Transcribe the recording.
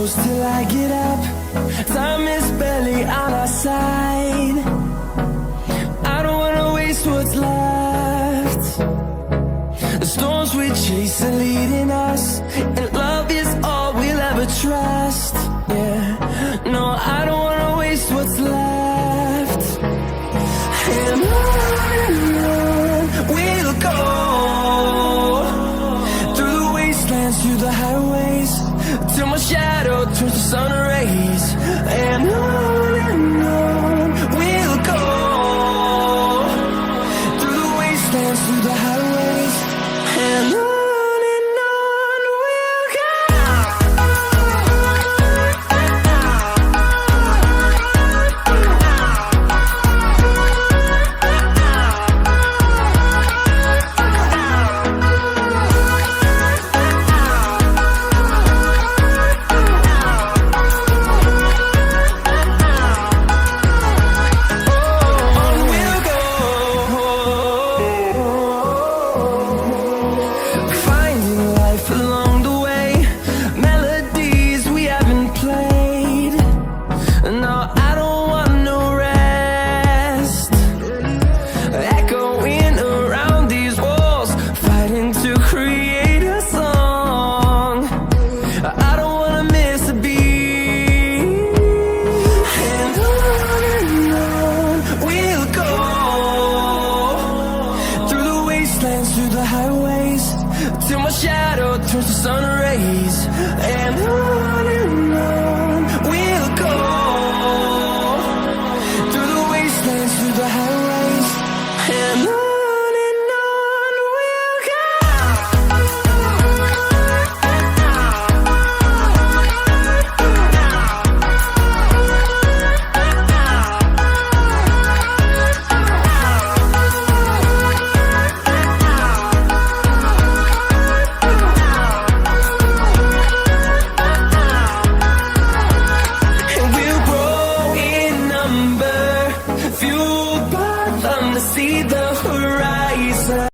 close till I get up. Time is barely on our side. I don't wanna waste what's left. The storms we chase are leading us, and love is all we'll ever trust. Yeah, no, I don't wanna waste what's left. And on we'll go, through the wastelands, through the highways, till my shadow turns to sun rays. And on we'll go, through the wastelands, through the highways, and on we'll go. Through the highways, till my shadow turns to sun